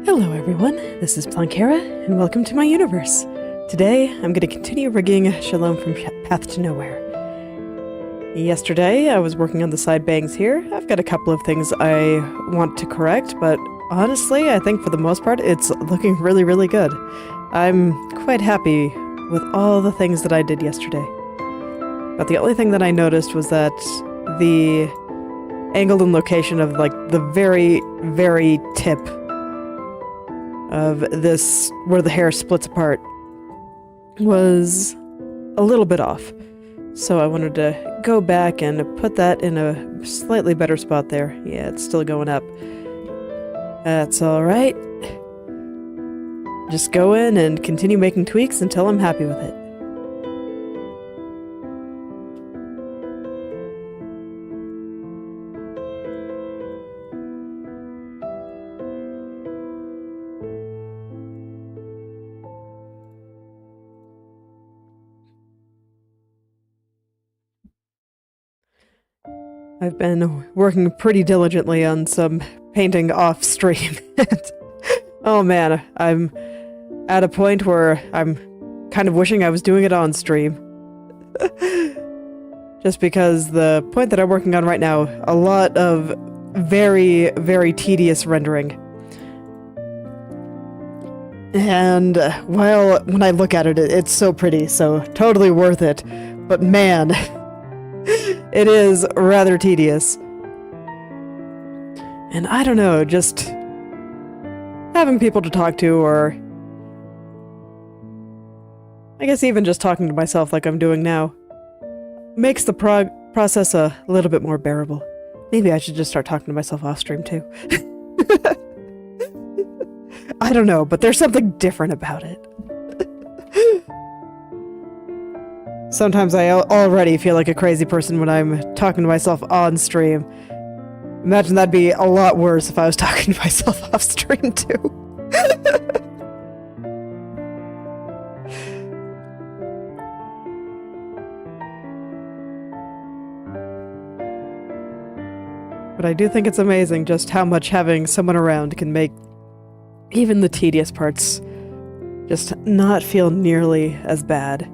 Hello everyone, this is Plankera, and welcome to my universe. Today, I'm going to continue rigging Shalom from Path to Nowhere. Yesterday, I was working on the side bangs here. I've got a couple of things I want to correct, but honestly, I think for the most part, it's looking really, really good. I'm quite happy with all the things that I did yesterday. But the only thing that I noticed was that the angle and location of, like, the very, very tip of this, where the hair splits apart, was a little bit off. So I wanted to go back and put that in a slightly better spot there. Yeah, it's still going up. That's alright. Just go in and continue making tweaks until I'm happy with it. I've been working pretty diligently on some painting off stream. Oh man, I'm at a point where I'm kind of wishing I was doing it on stream. Just because the point that I'm working on right now, a lot of very, very tedious rendering. And while when I look at it, it's so pretty, so totally worth it. But man, it is rather tedious. And I don't know, just having people to talk to, or I guess even just talking to myself like I'm doing now, makes the process a little bit more bearable. Maybe I should just start talking to myself off stream too. I don't know, but there's something different about it. Sometimes I already feel like a crazy person when I'm talking to myself on stream. Imagine that'd be a lot worse if I was talking to myself off stream too. But I do think it's amazing just how much having someone around can make even the tedious parts just not feel nearly as bad.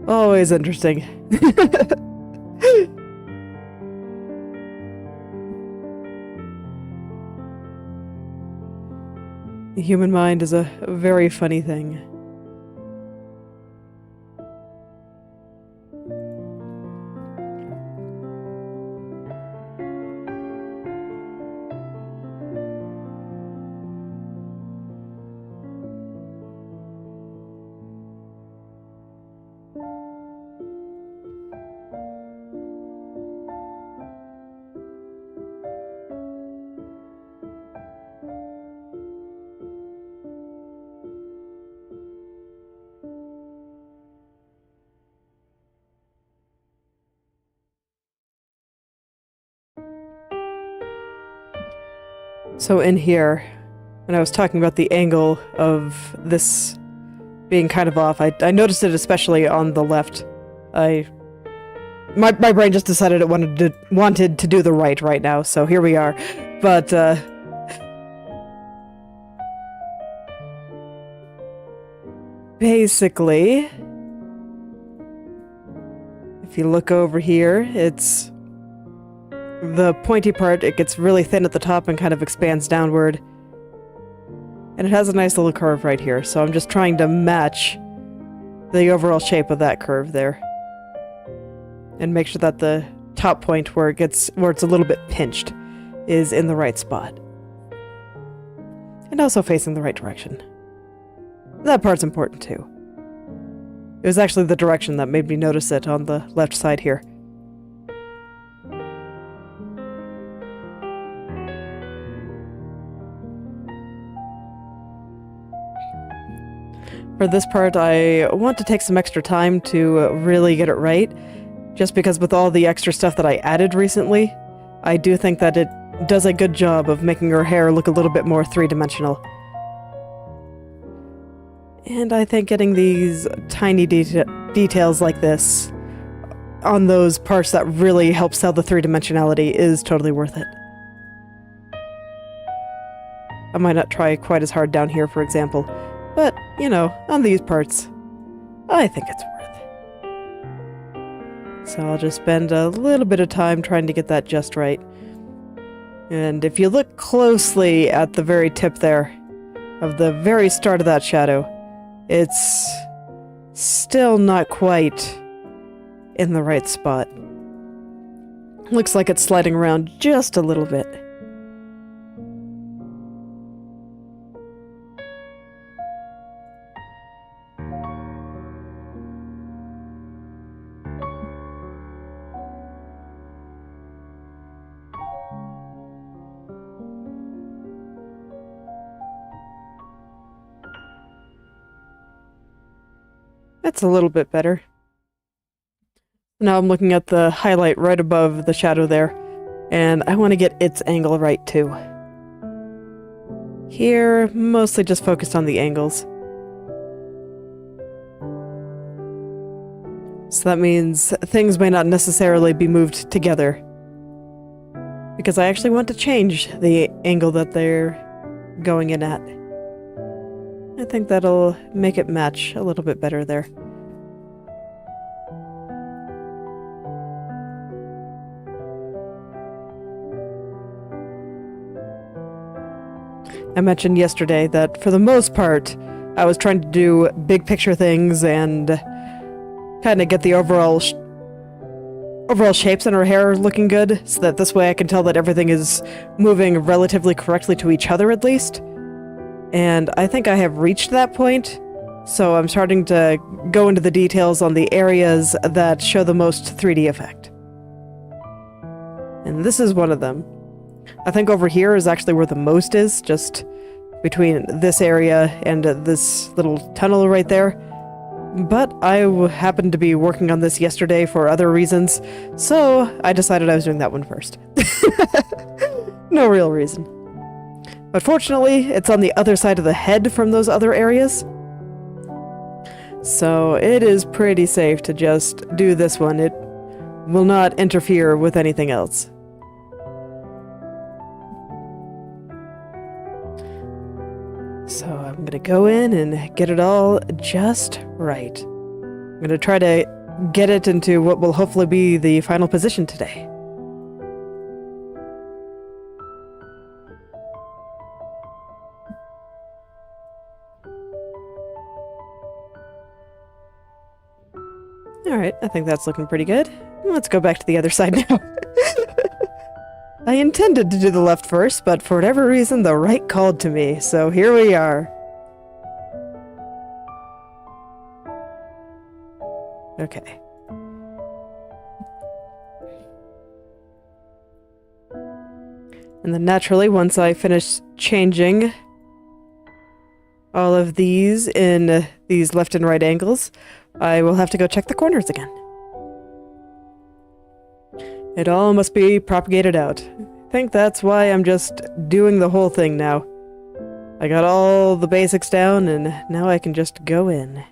Always interesting. The human mind is a very funny thing. So in here, when I was talking about the angle of this being kind of off, I noticed it especially on the left. My brain just decided it wanted to do the right now, so here we are. But basically, if you look over here, it's the pointy part, it gets really thin at the top and kind of expands downward. And it has a nice little curve right here, so I'm just trying to match the overall shape of that curve there. And make sure that the top point where it's a little bit pinched is in the right spot. And also facing the right direction. That part's important too. It was actually the direction that made me notice it on the left side here. For this part, I want to take some extra time to really get it right, just because with all the extra stuff that I added recently, I do think that it does a good job of making her hair look a little bit more three-dimensional. And I think getting these tiny details like this on those parts that really help sell the three-dimensionality is totally worth it. I might not try quite as hard down here, for example. But, you know, on these parts, I think it's worth it. So I'll just spend a little bit of time trying to get that just right. And if you look closely at the very tip there, of the very start of that shadow, it's still not quite in the right spot. Looks like it's sliding around just a little bit. That's a little bit better. Now I'm looking at the highlight right above the shadow there, and I want to get its angle right too. Here, mostly just focused on the angles. So that means things may not necessarily be moved together, because I actually want to change the angle that they're going in at. I think that'll make it match a little bit better there. I mentioned yesterday that for the most part, I was trying to do big picture things and kind of get the overall shapes in her hair looking good, so that this way I can tell that everything is moving relatively correctly to each other at least. And I think I have reached that point, so I'm starting to go into the details on the areas that show the most 3D effect. And this is one of them. I think over here is actually where the most is, just between this area and this little tunnel right there. But I happened to be working on this yesterday for other reasons, so I decided I was doing that one first. No real reason. But fortunately, it's on the other side of the head from those other areas. So it is pretty safe to just do this one. It will not interfere with anything else. So I'm gonna go in and get it all just right. I'm gonna try to get it into what will hopefully be the final position today. Alright, I think that's looking pretty good. Let's go back to the other side now. I intended to do the left first, but for whatever reason, the right called to me, so here we are. Okay. And then naturally, once I finish changing all of these in these left and right angles, I will have to go check the corners again. It all must be propagated out. think that's why I'm just doing the whole thing now. I got all the basics down, and now I can just go in.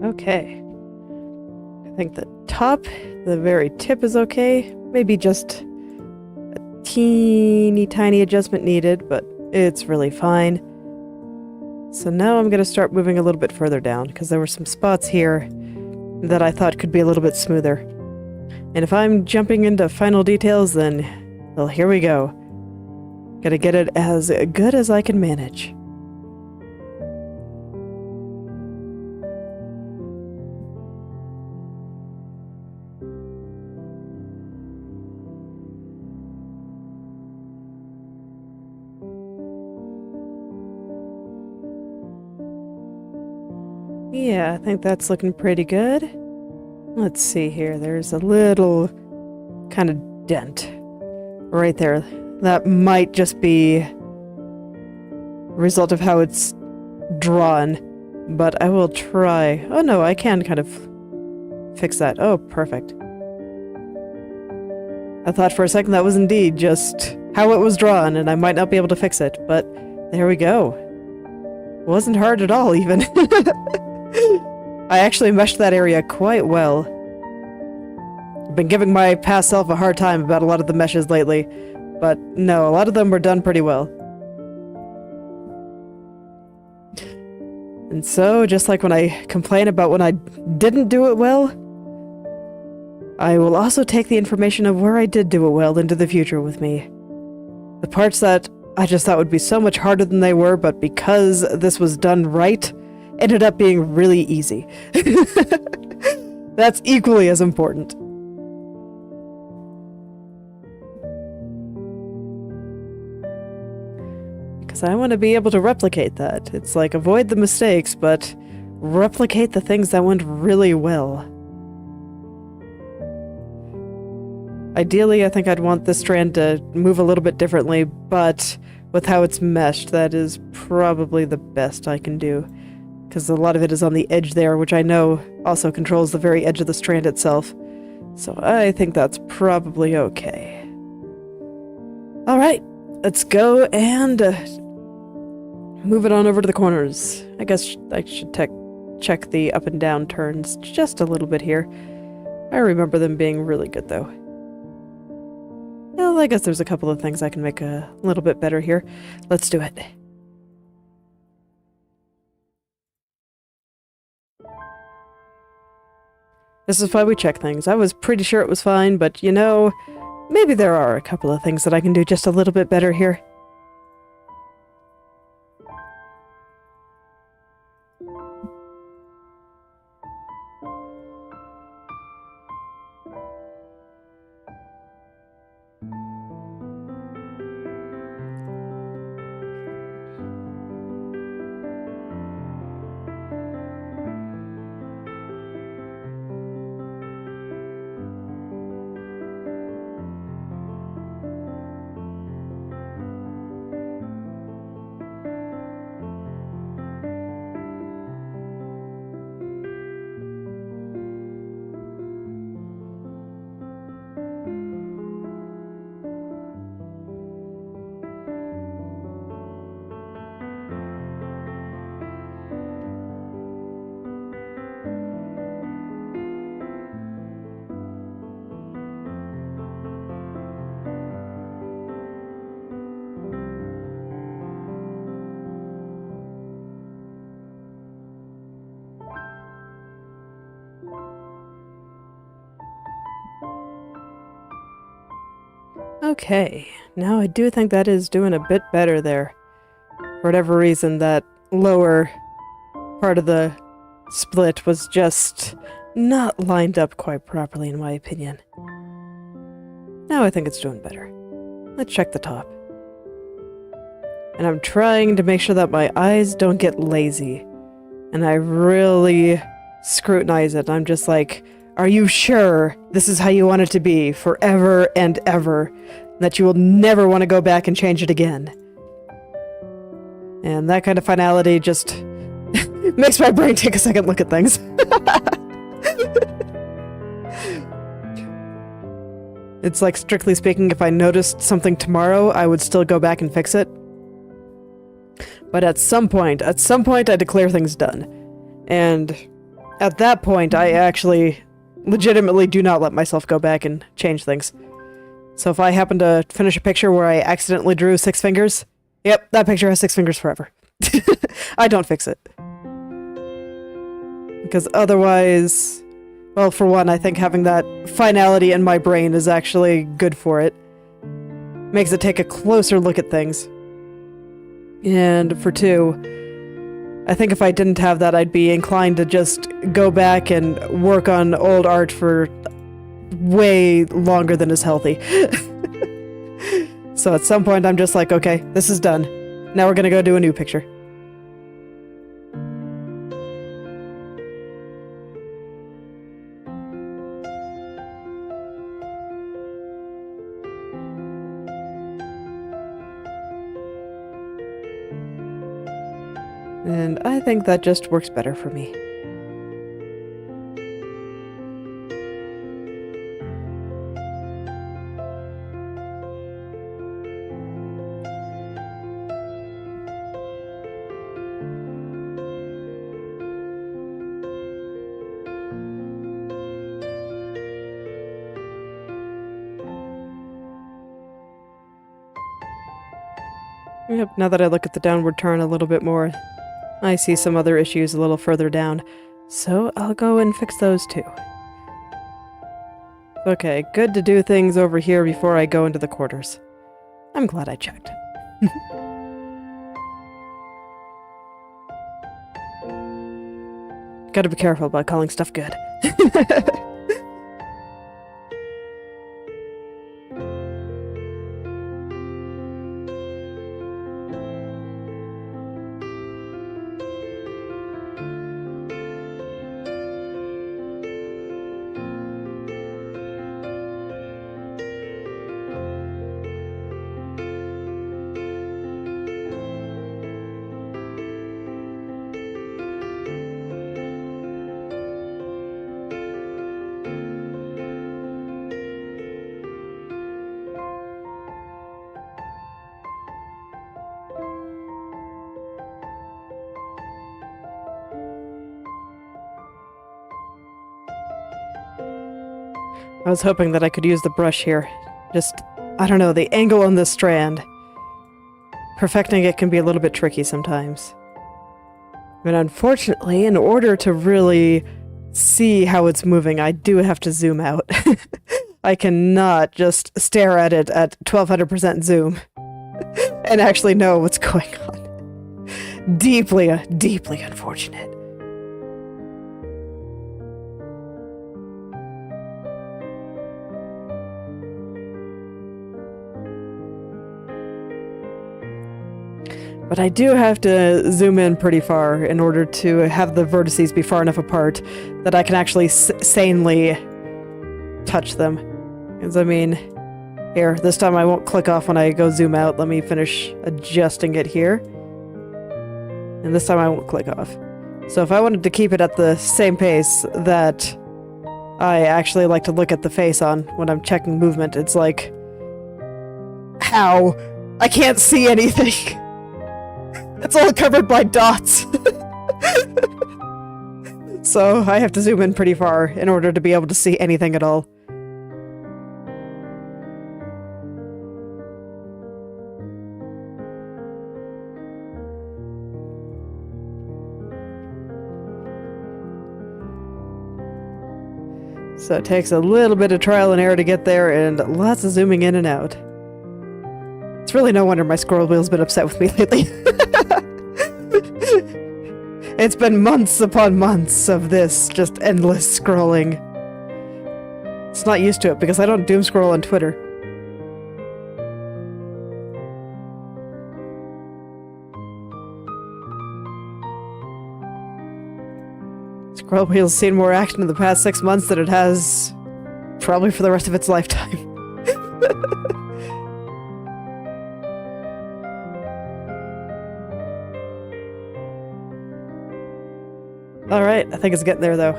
Okay. I think the top, the very tip is okay. Maybe just a teeny tiny adjustment needed, but it's really fine. So now I'm going to start moving a little bit further down, because there were some spots here that I thought could be a little bit smoother. And if I'm jumping into final details, then, well, here we go. Gotta get it as good as I can manage. Yeah, I think that's looking pretty good. Let's see here. There's a little kind of dent right there. That might just be a result of how it's drawn, but I will try. Oh no, I can kind of fix that. Oh, perfect. I thought for a second that was indeed just how it was drawn, and I might not be able to fix it, but there we go. Wasn't hard at all, even. I actually meshed that area quite well. I've been giving my past self a hard time about a lot of the meshes lately, but no, a lot of them were done pretty well. And so, just like when I complain about when I didn't do it well, I will also take the information of where I did do it well into the future with me. The parts that I just thought would be so much harder than they were, but because this was done right, ended up being really easy. That's equally as important. Because I want to be able to replicate that. It's like, avoid the mistakes, but replicate the things that went really well. Ideally, I think I'd want this strand to move a little bit differently, but with how it's meshed, that is probably the best I can do. Because a lot of it is on the edge there, which I know also controls the very edge of the strand itself. So I think that's probably okay. Alright, let's go and move it on over to the corners. I guess I should check the up and down turns just a little bit here. I remember them being really good, though. Well, I guess there's a couple of things I can make a little bit better here. Let's do it. This is why we check things. I was pretty sure it was fine, but you know, maybe there are a couple of things that I can do just a little bit better here. Okay, now I do think that is doing a bit better there. For whatever reason, that lower part of the split was just not lined up quite properly, in my opinion. Now I think it's doing better. Let's check the top. And I'm trying to make sure that my eyes don't get lazy. And I really scrutinize it. I'm just like, are you sure this is how you want it to be forever and ever? That you will never want to go back and change it again? And that kind of finality just makes my brain take a second look at things. It's like, strictly speaking, if I noticed something tomorrow, I would still go back and fix it. But at some point, I declare things done. And at that point, I actually legitimately do not let myself go back and change things. So if I happen to finish a picture where I accidentally drew 6 fingers, yep, that picture has 6 fingers forever. I don't fix it. Because otherwise, well, for one, I think having that finality in my brain is actually good for it. Makes it take a closer look at things. And for two, I think if I didn't have that, I'd be inclined to just go back and work on old art for way longer than is healthy. So at some point I'm just like, okay, this is done. Now we're gonna go do a new picture. And I think that just works better for me. Yep, now that I look at the downward turn a little bit more, I see some other issues a little further down, so I'll go and fix those too. Okay, good to do things over here before I go into the quarters. I'm glad I checked. Gotta be careful about calling stuff good. I was hoping that I could use the brush here. Just, I don't know, the angle on this strand. Perfecting it can be a little bit tricky sometimes. But unfortunately, in order to really see how it's moving, I do have to zoom out. I cannot just stare at it at 1200% zoom and actually know what's going on. Deeply unfortunate. But I do have to zoom in pretty far in order to have the vertices be far enough apart that I can actually sanely touch them. Because, I mean, here, this time I won't click off when I go zoom out. Let me finish adjusting it here. And this time I won't click off. So if I wanted to keep it at the same pace that I actually like to look at the face on when I'm checking movement, it's like, how? I can't see anything. It's all covered by dots. So I have to zoom in pretty far in order to be able to see anything at all. So it takes a little bit of trial and error to get there, and lots of zooming in and out. It's really no wonder my scroll wheel's been upset with me lately. It's been months upon months of this, just endless scrolling. It's not used to it because I don't doom scroll on Twitter. Scroll wheel's seen more action in the past 6 months than it has probably for the rest of its lifetime. Alright, I think it's getting there though.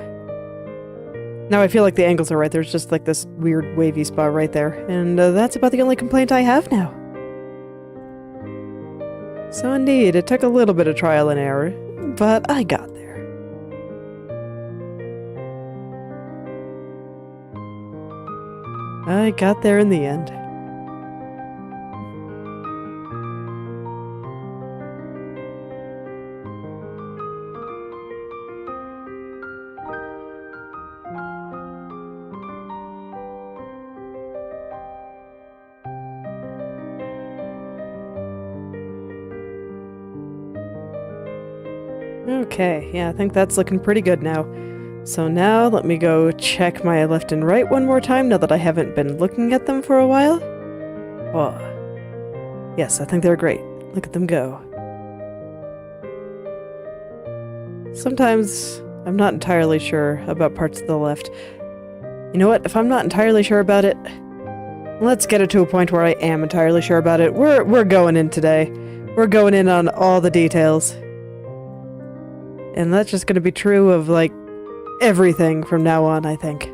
Now I feel like the angles are right. There's just like this weird wavy spot right there. And that's about the only complaint I have now. So indeed, it took a little bit of trial and error, but I got there. I got there in the end. Okay, yeah, I think that's looking pretty good now. So now, let me go check my left and right one more time, now that I haven't been looking at them for a while. Oh. Yes, I think they're great. Look at them go. Sometimes, I'm not entirely sure about parts of the left. You know what, if I'm not entirely sure about it, let's get it to a point where I am entirely sure about it. We're going in today. We're going in on all the details. And that's just gonna be true of, like, everything from now on, I think.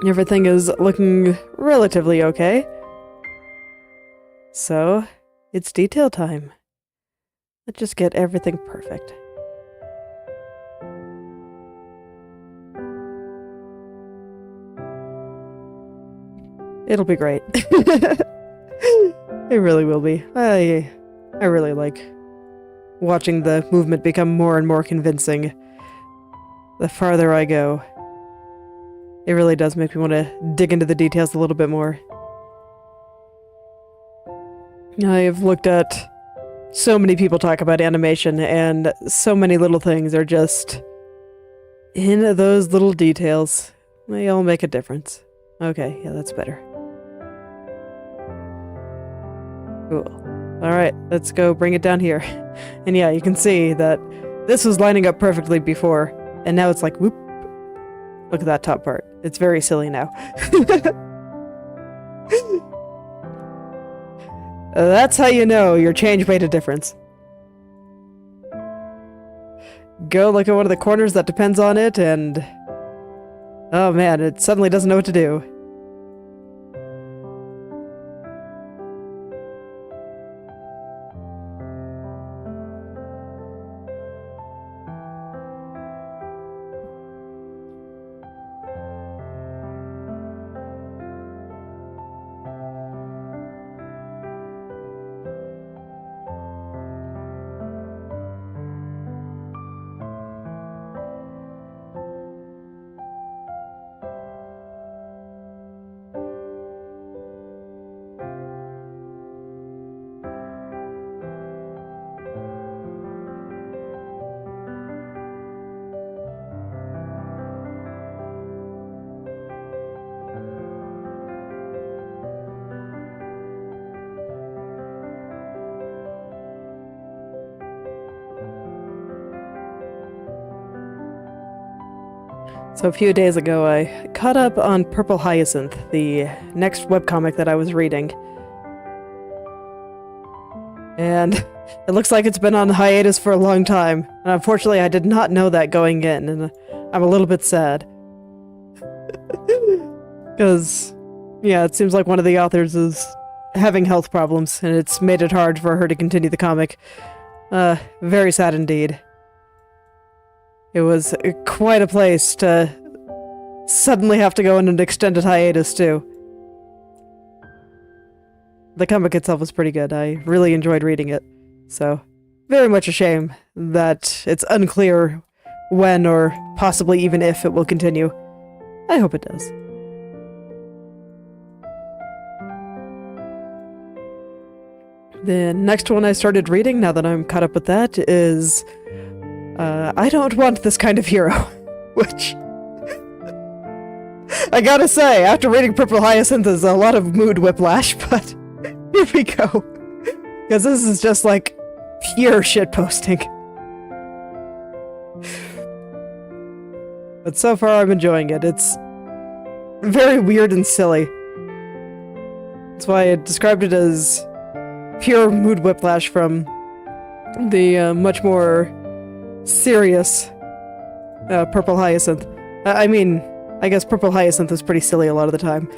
Everything is looking relatively okay. So, it's detail time. Let's just get everything perfect. It'll be great. It really will be. I really like watching the movement become more and more convincing the farther I go. It really does make me want to dig into the details a little bit more. I've looked at so many people talk about animation, and so many little things are just in those little details. They all make a difference. Okay, yeah, that's better. Cool. Alright, let's go bring it down here. And yeah, you can see that this was lining up perfectly before, and now it's like, whoop. Look at that top part. It's very silly now. That's how you know your change made a difference. Go look at one of the corners that depends on it, and oh man, it suddenly doesn't know what to do. So a few days ago, I caught up on Purple Hyacinth, the next webcomic that I was reading. And it looks like it's been on hiatus for a long time. And unfortunately, I did not know that going in, and I'm a little bit sad. Because, yeah, it seems like one of the authors is having health problems, and it's made it hard for her to continue the comic. Very sad indeed. It was quite a place to suddenly have to go on an extended hiatus, too. The comic itself was pretty good. I really enjoyed reading it. So, very much a shame that it's unclear when or possibly even if it will continue. I hope it does. The next one I started reading, now that I'm caught up with that, is I Don't Want This Kind of Hero, which I gotta say, after reading Purple Hyacinth is a lot of mood whiplash, but here we go. Because this is just like pure shitposting. But so far I'm enjoying it. It's very weird and silly. That's why I described it as pure mood whiplash from the much more serious Purple Hyacinth. I mean, I guess Purple Hyacinth is pretty silly a lot of the time.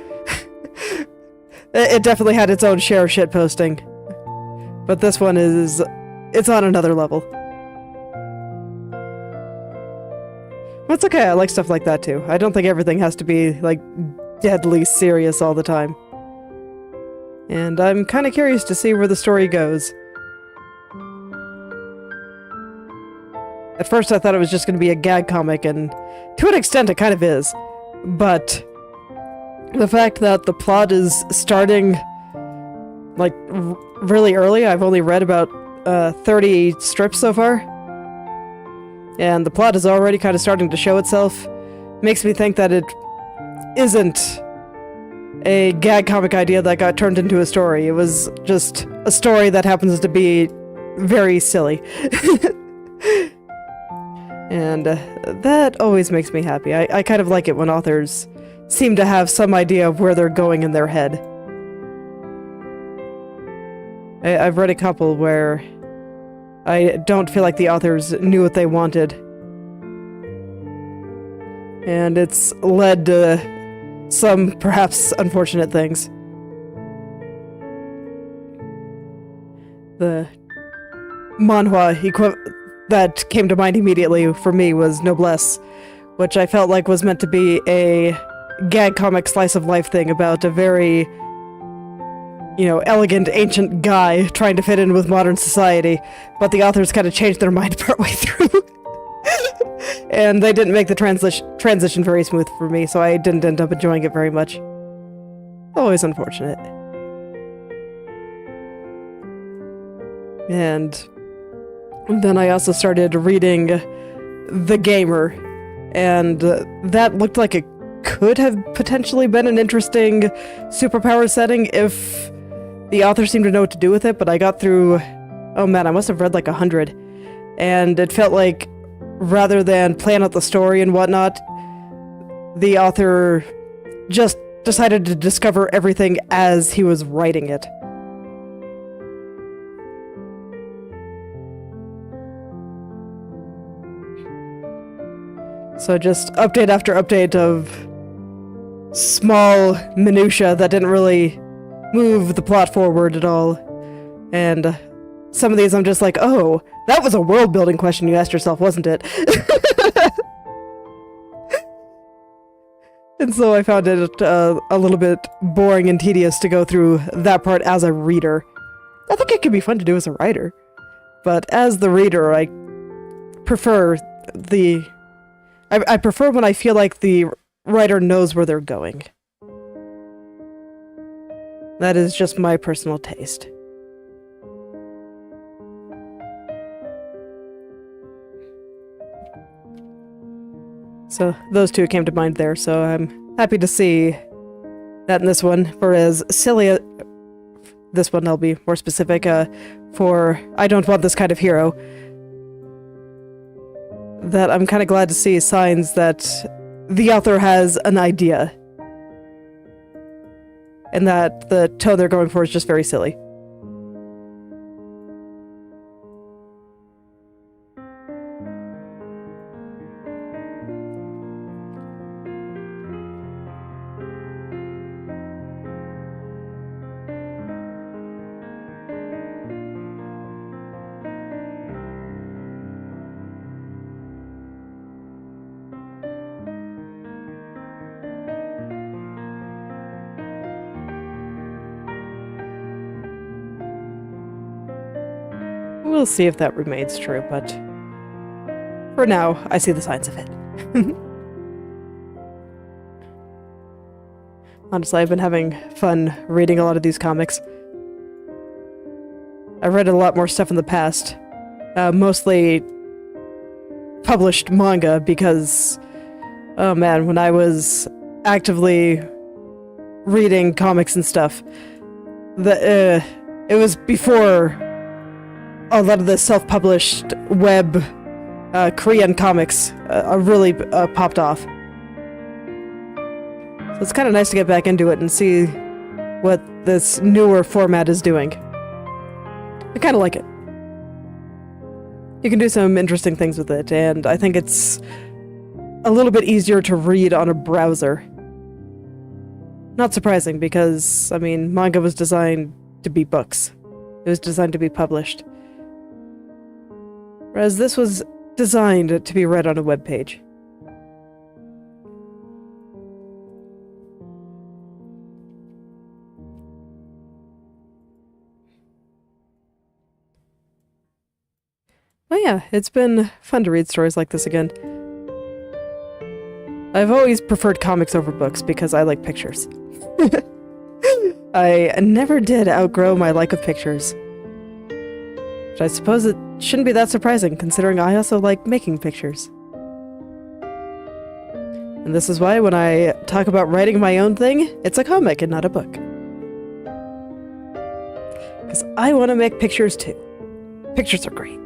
It definitely had its own share of shitposting. But this one it's on another level. That's okay, I like stuff like that too. I don't think everything has to be, like, deadly serious all the time. And I'm kind of curious to see where the story goes. At first I thought it was just going to be a gag comic, and to an extent it kind of is. But the fact that the plot is starting, like, really early, I've only read about 30 strips so far, and the plot is already kind of starting to show itself, makes me think that it isn't a gag comic idea that got turned into a story. It was just a story that happens to be very silly. And that always makes me happy. I kind of like it when authors seem to have some idea of where they're going in their head. I've read a couple where I don't feel like the authors knew what they wanted. And it's led to some perhaps unfortunate things. The manhwa that came to mind immediately for me was Noblesse, which I felt like was meant to be a gag comic slice of life thing about a very, you know, elegant ancient guy trying to fit in with modern society, but the authors kind of changed their mind partway through. And they didn't make the transition very smooth for me, so I didn't end up enjoying it very much. Always unfortunate. And then I also started reading The Gamer, and that looked like it could have potentially been an interesting superpower setting if the author seemed to know what to do with it, but I got through, oh man, I must have read like 100, and it felt like rather than plan out the story and whatnot, the author just decided to discover everything as he was writing it. So just update after update of small minutia that didn't really move the plot forward at all. And some of these I'm just like, oh, that was a world-building question you asked yourself, wasn't it? And so I found it a little bit boring and tedious to go through that part as a reader. I think it could be fun to do as a writer. But as the reader, I prefer I prefer when I feel like the writer knows where they're going. That is just my personal taste. So those two came to mind there, so I'm happy to see that in this one. For as silly, this one I'll be more specific, for I Don't Want This Kind of Hero, that I'm kind of glad to see signs that the author has an idea. And that the tone they're going for is just very silly. We'll see if that remains true, but for now, I see the signs of it. Honestly, I've been having fun reading a lot of these comics. I've read a lot more stuff in the past. Mostly published manga because, oh man, when I was actively reading comics and stuff, it was before a lot of the self-published web Korean comics really popped off. So it's kind of nice to get back into it and see what this newer format is doing. I kind of like it. You can do some interesting things with it, and I think it's a little bit easier to read on a browser. Not surprising, because, I mean, manga was designed to be books. It was designed to be published. Whereas this was designed to be read on a web page. Oh yeah, it's been fun to read stories like this again. I've always preferred comics over books because I like pictures. I never did outgrow my like of pictures. Which I suppose it shouldn't be that surprising, considering I also like making pictures. And this is why when I talk about writing my own thing, it's a comic and not a book. Because I want to make pictures too. Pictures are great.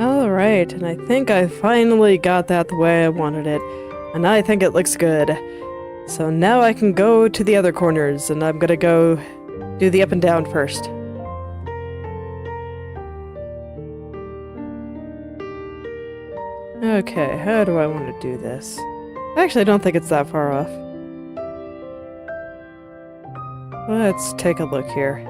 Alright, and I think I finally got that the way I wanted it, and I think it looks good. So now I can go to the other corners, and I'm gonna go do the up and down first. Okay, how do I want to do this? Actually, I don't think it's that far off. Let's take a look here.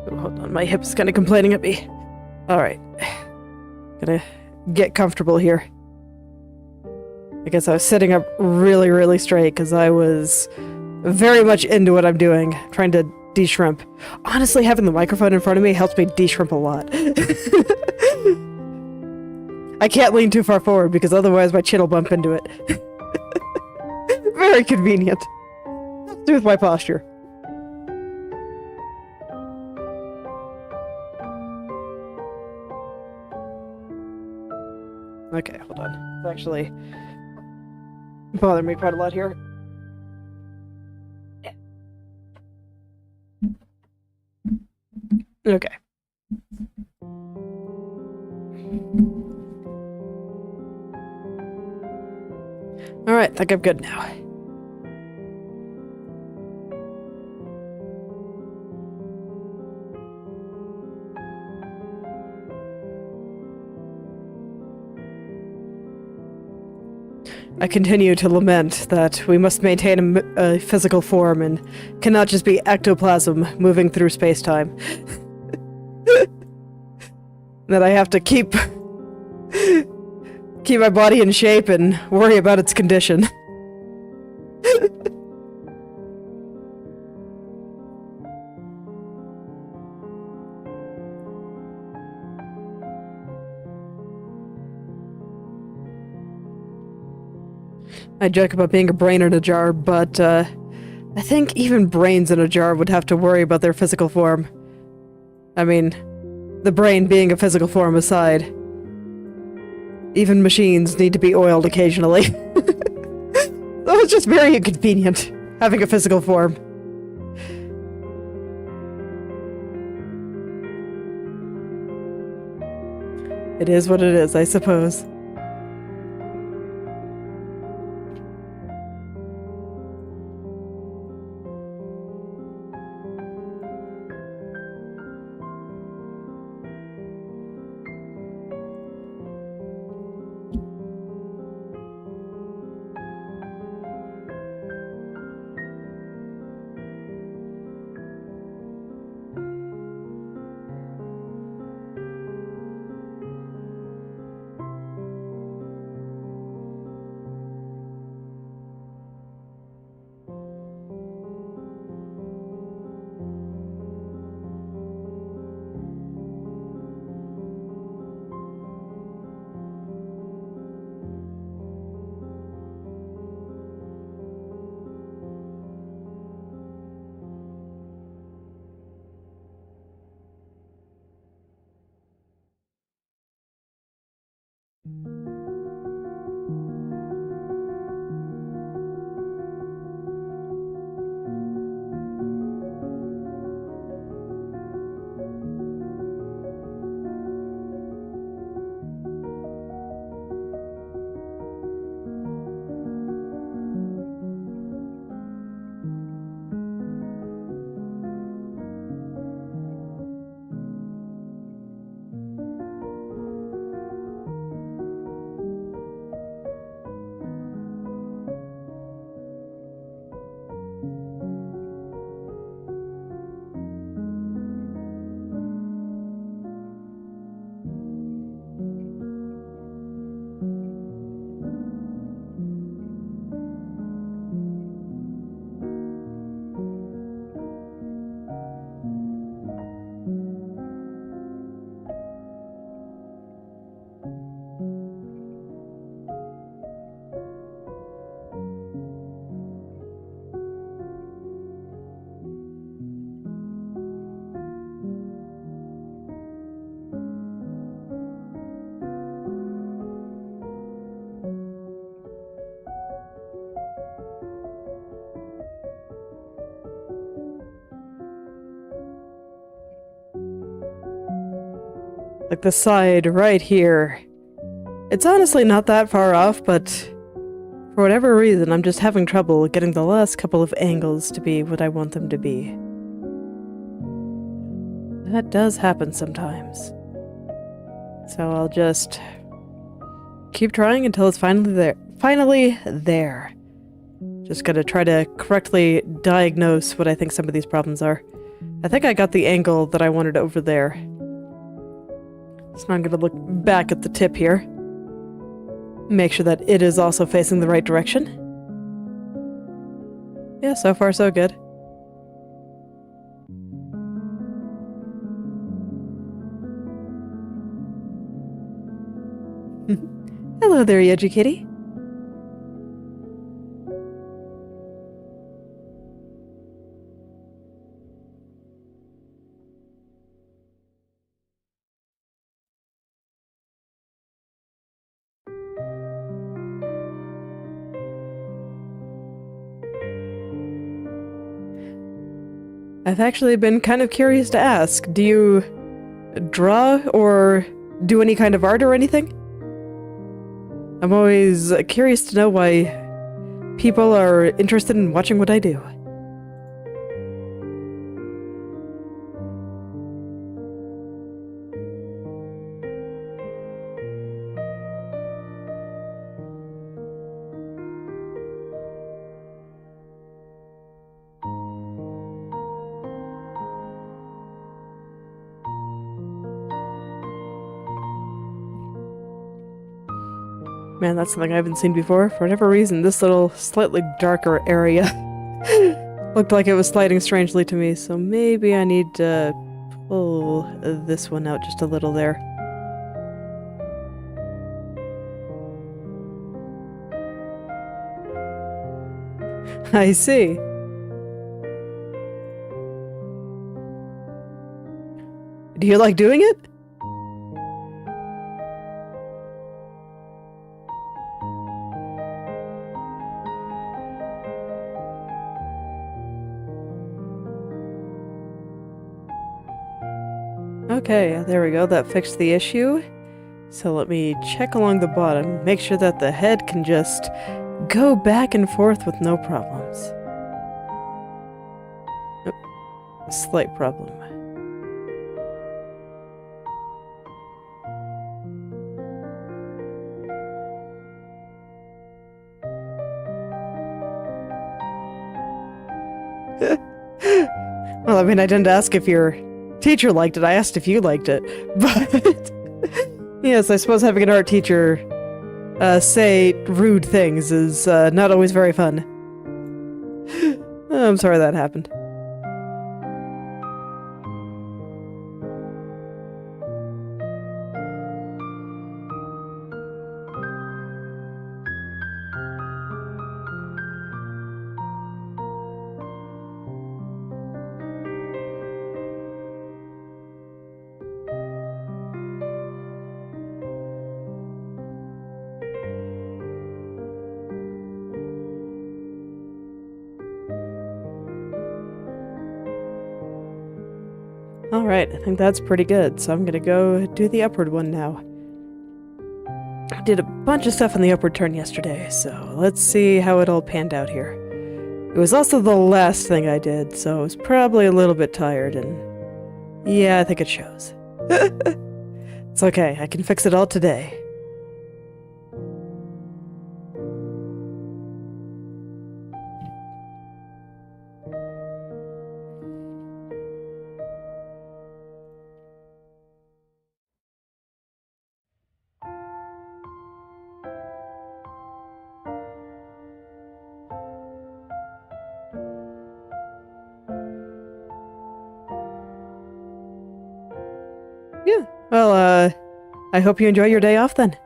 Hold on, my hip's kind of complaining at me. Alright. Gonna get comfortable here. I guess I was sitting up really, really straight because I was very much into what I'm doing, trying to de-shrimp. Honestly, having the microphone in front of me helps me de-shrimp a lot. I can't lean too far forward because otherwise my chin will bump into it. Very convenient. Let's do with my posture. Okay, hold on. It's actually bothering me quite a lot here. Okay. Alright, think I'm good now. I continue to lament that we must maintain a physical form and cannot just be ectoplasm moving through space-time. That I have to keep my body in shape and worry about its condition. I joke about being a brain in a jar, but I think even brains in a jar would have to worry about their physical form. I mean, the brain being a physical form aside, even machines need to be oiled occasionally. it's just very inconvenient having a physical form. It is what it is, I suppose. Like the side right here. It's honestly not that far off, but for whatever reason, I'm just having trouble getting the last couple of angles to be what I want them to be. That does happen sometimes. So I'll just keep trying until it's finally there. Finally there. Just gotta try to correctly diagnose what I think some of these problems are. I think I got the angle that I wanted over there. So now I'm gonna look back at the tip here. Make sure that it is also facing the right direction. Yeah, so far so good. Hello there, Yeji Kitty. I've actually been kind of curious to ask, do you draw or do any kind of art or anything? I'm always curious to know why people are interested in watching what I do. Man, that's something I haven't seen before. For whatever reason, this little slightly darker area looked like it was sliding strangely to me, so maybe I need to pull this one out just a little there. I see. Do you like doing it? Okay, there we go. That fixed the issue. So let me check along the bottom, make sure that the head can just go back and forth with no problems. Oh, slight problem. Well, I mean, I didn't ask if your teacher liked it, I asked if you liked it. But yes, I suppose having an art teacher say rude things is not always very fun. I'm sorry that happened. Alright, I think that's pretty good, so I'm gonna go do the upward one now. I did a bunch of stuff on the upward turn yesterday, so let's see how it all panned out here. It was also the last thing I did, so I was probably a little bit tired, and yeah, I think it shows. It's okay, I can fix it all today. Yeah, well, I hope you enjoy your day off then.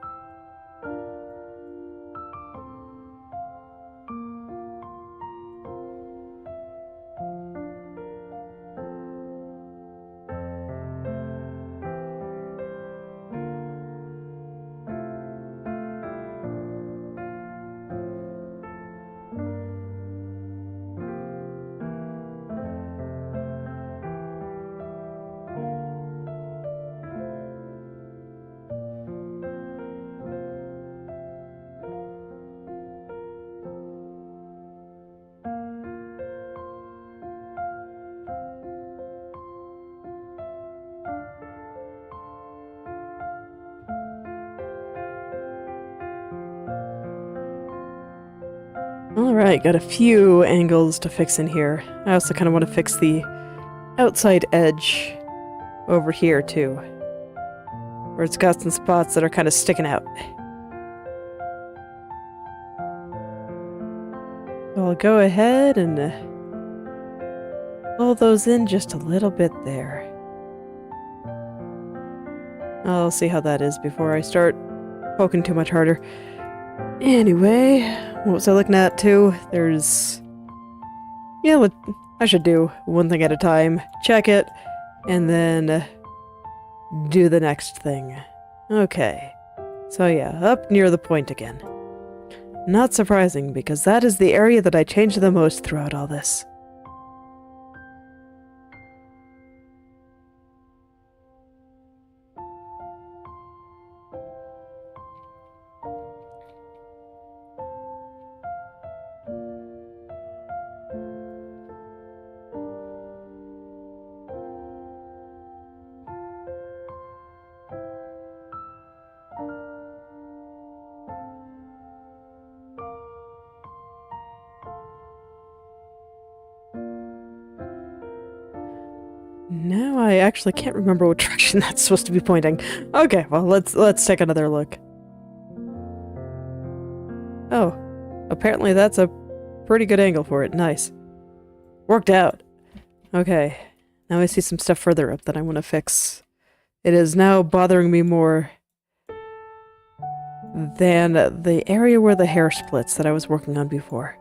Alright, got a few angles to fix in here. I also kind of want to fix the outside edge over here too, where it's got some spots that are kind of sticking out. I'll go ahead and pull those in just a little bit there. I'll see how that is before I start poking too much harder. Anyway, what was I looking at too? There's... yeah, what I should do one thing at a time. Check it, and then do the next thing. Okay. So yeah, up near the point again. Not surprising, because that is the area that I changed the most throughout all this. Now I actually can't remember what direction that's supposed to be pointing. Okay, well, let's take another look. Oh, apparently that's a pretty good angle for it. Nice. Worked out. Okay, now I see some stuff further up that I want to fix. It is now bothering me more than the area where the hair splits that I was working on before.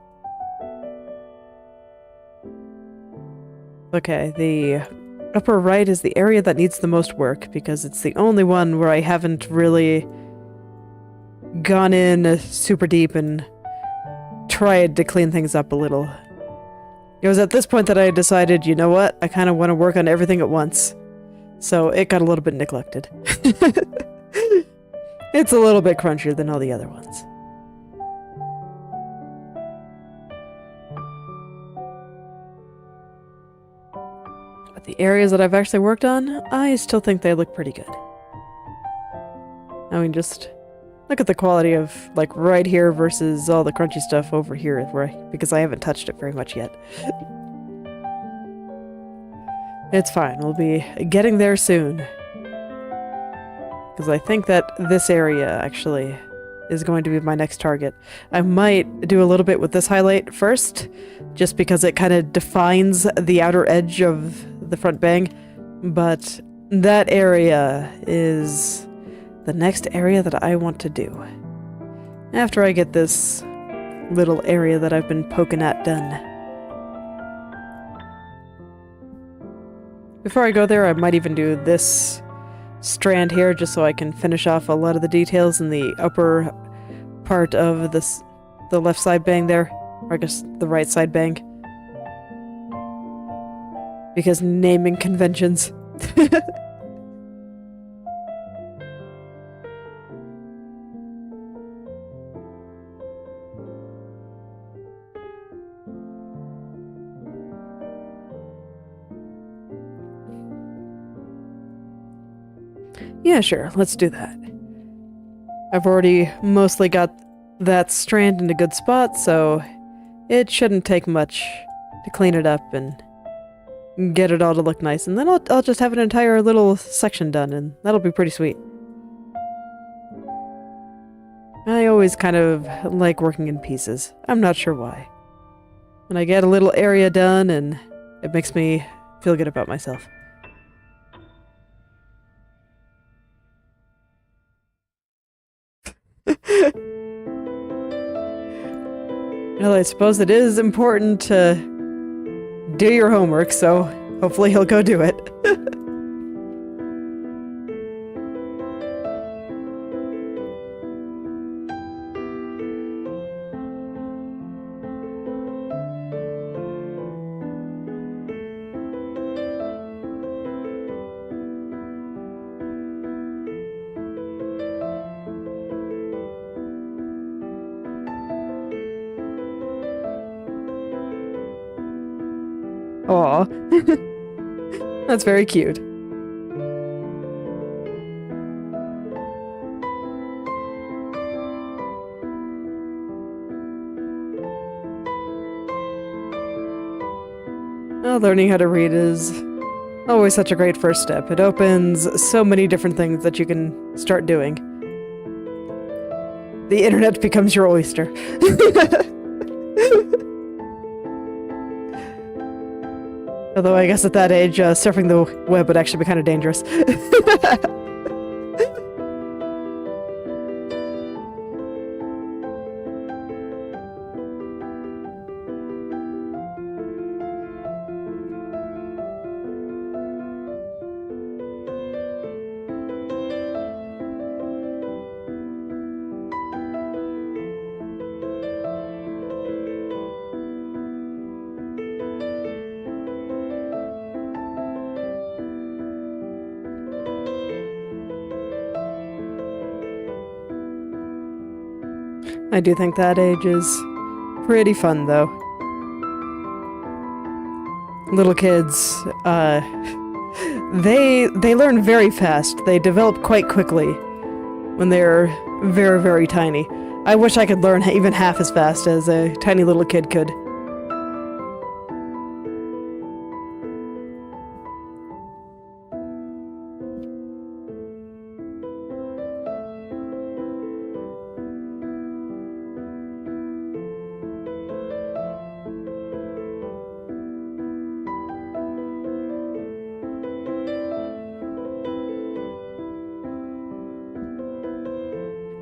Okay, the upper right is the area that needs the most work, because it's the only one where I haven't really gone in super deep and tried to clean things up a little. It was at this point that I decided, you know what, I kind of want to work on everything at once. so it got a little bit neglected. It's a little bit crunchier than all the other ones. But the areas that I've actually worked on, I still think they look pretty good. I mean, just look at the quality of, like, right here versus all the crunchy stuff over here, because I haven't touched it very much yet. It's fine, we'll be getting there soon. Because I think that this area, actually, is going to be my next target. I might do a little bit with this highlight first, just because it kind of defines the outer edge of the front bang, but that area is the next area that I want to do. After I get this little area that I've been poking at done. Before I go there, I might even do this strand here, just so I can finish off a lot of the details in the upper part of this, the left side bang there, or I guess the right side bang. Because naming conventions. Yeah, sure, let's do that. I've already mostly got that strand in a good spot, so it shouldn't take much to clean it up and get it all to look nice, and then I'll just have an entire little section done, and that'll be pretty sweet. I always kind of like working in pieces. I'm not sure why. When I get a little area done, and it makes me feel good about myself. Well, I suppose it is important to do your homework, so hopefully he'll go do it. Aw. That's very cute. Well, learning how to read is always such a great first step. It opens so many different things that you can start doing. The internet becomes your oyster. Although I guess at that age, surfing the web would actually be kind of dangerous. I do think that age is pretty fun, though. Little kids, they learn very fast. They develop quite quickly when they're very, very tiny. I wish I could learn even half as fast as a tiny little kid could.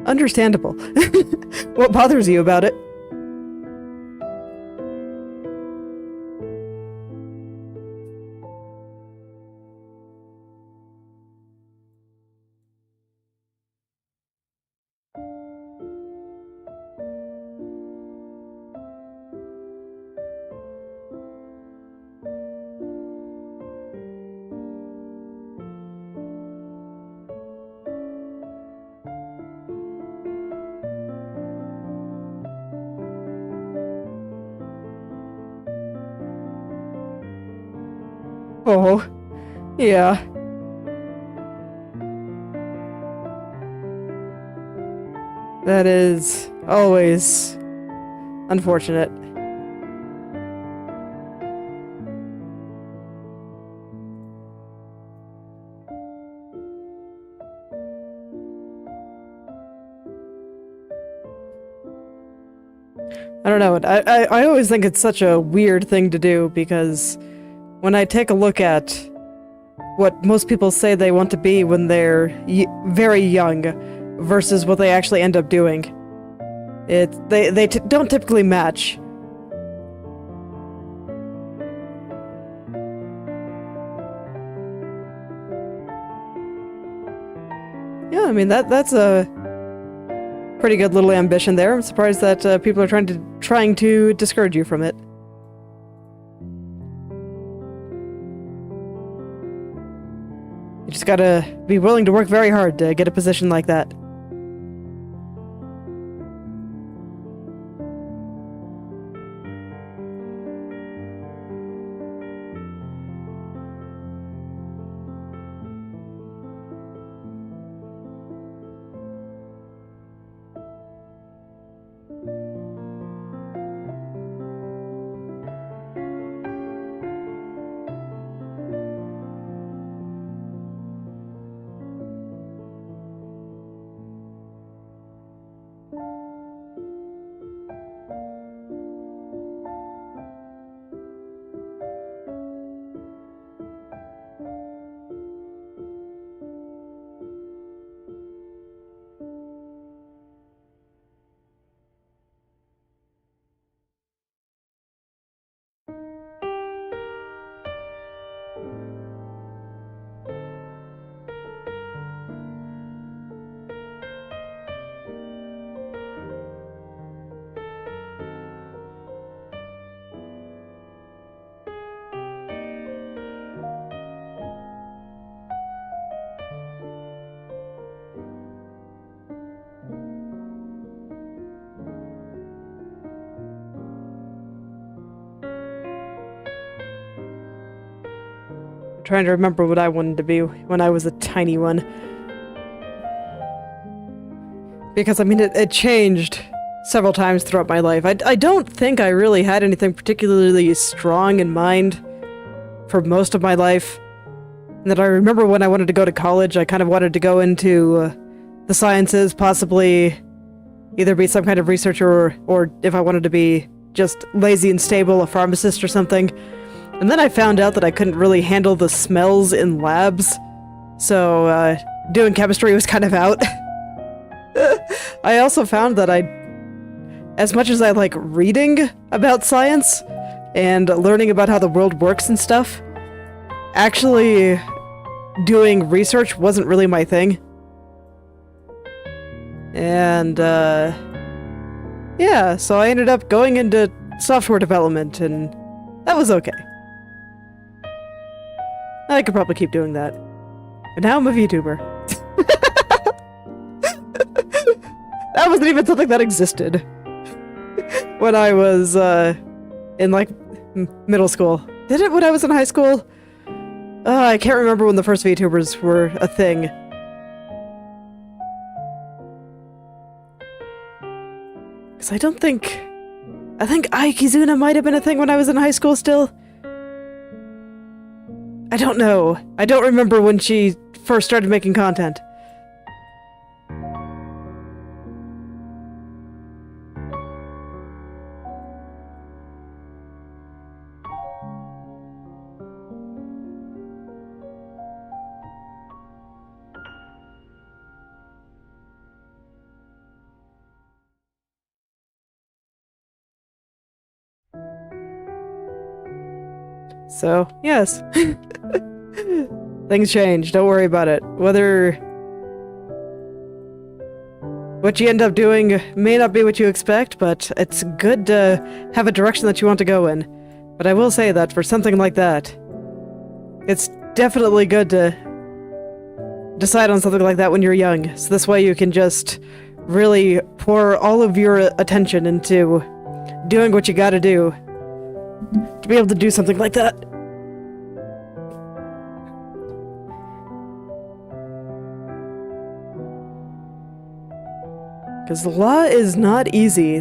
Understandable. What bothers you about it? Oh, yeah. That is always unfortunate. I don't know. I always think it's such a weird thing to do because when I take a look at what most people say they want to be when they're very young versus what they actually end up doing, they don't typically match. Yeah, I mean that's a pretty good little ambition there. I'm surprised that people are trying to discourage you from it. You just gotta be willing to work very hard to get a position like that. Trying to remember what I wanted to be when I was a tiny one. Because, I mean, it changed several times throughout my life. I don't think I really had anything particularly strong in mind for most of my life. And that I remember when I wanted to go to college, I kind of wanted to go into the sciences, possibly either be some kind of researcher or if I wanted to be just lazy and stable, a pharmacist or something. And then I found out that I couldn't really handle the smells in labs, so doing chemistry was kind of out. I also found that as much as I like reading about science and learning about how the world works and stuff, actually doing research wasn't really my thing. And yeah, so I ended up going into software development, and that was okay. I could probably keep doing that. And now I'm a VTuber. That wasn't even something that existed when I was in like middle school. Did it when I was in high school? I can't remember when the first VTubers were a thing. Because I think Aikizuna might have been a thing when I was in high school still. I don't know. I don't remember when she first started making content. So, yes. Things change, don't worry about it. Whether what you end up doing may not be what you expect, but it's good to have a direction that you want to go in. But I will say that for something like that, it's definitely good to decide on something like that when you're young. So this way you can just really pour all of your attention into doing what you gotta do to be able to do something like that. Because law is not easy.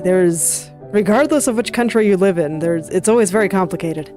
Regardless of which country you live in, it's always very complicated.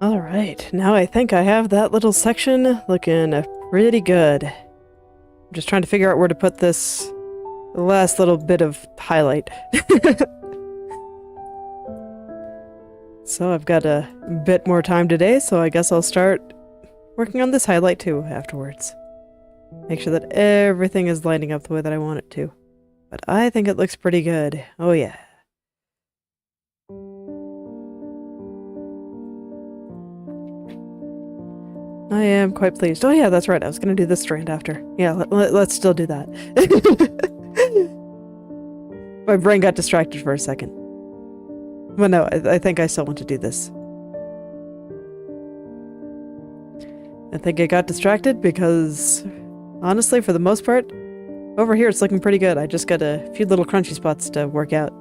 Alright, now I think I have that little section looking pretty good. I'm just trying to figure out where to put this last little bit of highlight. So I've got a bit more time today, so I guess I'll start working on this highlight too afterwards. Make sure that everything is lining up the way that I want it to. But I think it looks pretty good. Oh yeah. I am quite pleased. Oh yeah, that's right. I was going to do this strand after. Yeah, let's still do that. My brain got distracted for a second. But no, I think I still want to do this. I think I got distracted because, honestly, for the most part, over here it's looking pretty good. I just got a few little crunchy spots to work out.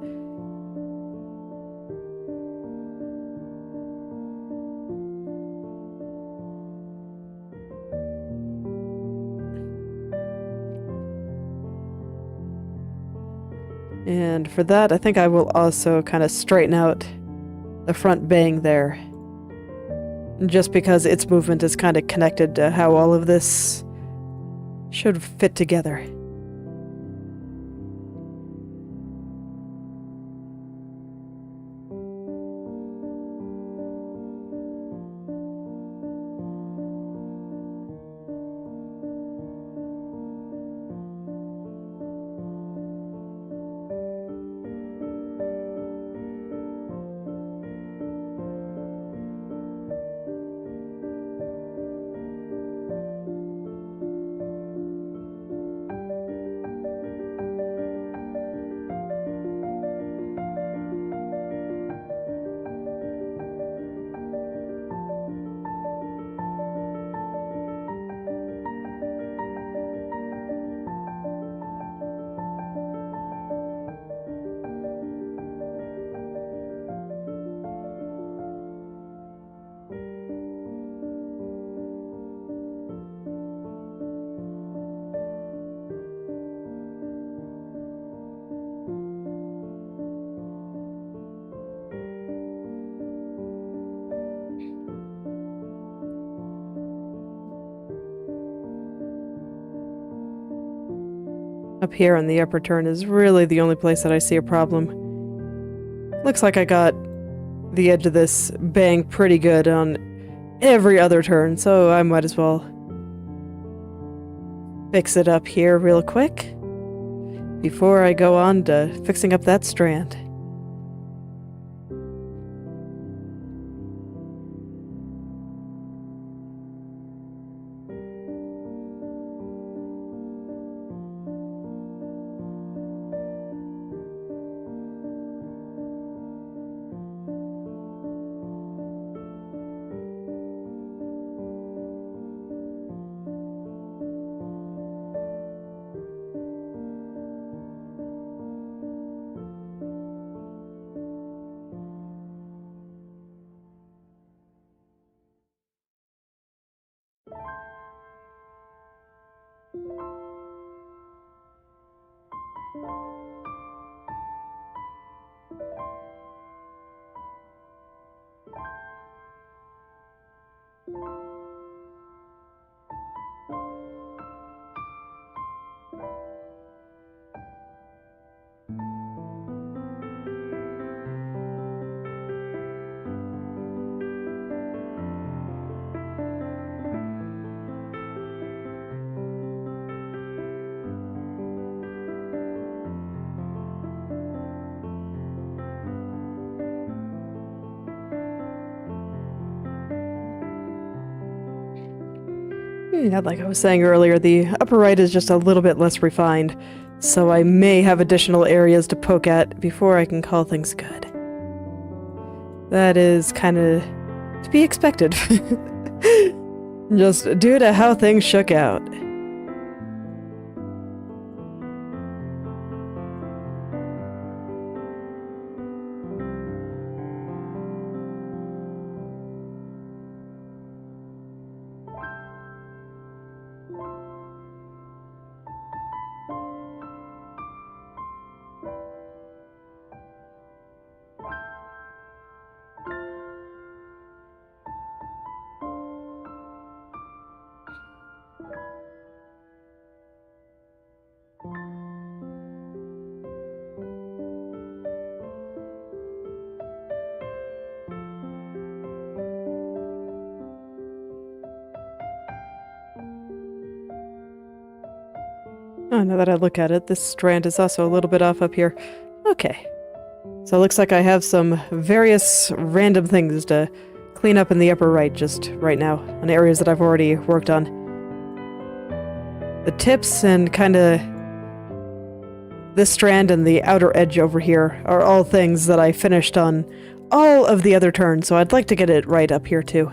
And for that, I think I will also kind of straighten out the front bang there. Just because its movement is kind of connected to how all of this should fit together. Up here on the upper turn is really the only place that I see a problem. Looks like I got the edge of this bang pretty good on every other turn, so I might as well fix it up here real quick before I go on to fixing up that strand. Like I was saying earlier, the upper right is just a little bit less refined, so I may have additional areas to poke at before I can call things good. That is kind of to be expected. Just due to how things shook out. Oh, now that I look at it, this strand is also a little bit off up here. Okay. So it looks like I have some various random things to clean up in the upper right just right now, on areas that I've already worked on. The tips and kind of this strand and the outer edge over here are all things that I finished on all of the other turns, so I'd like to get it right up here too.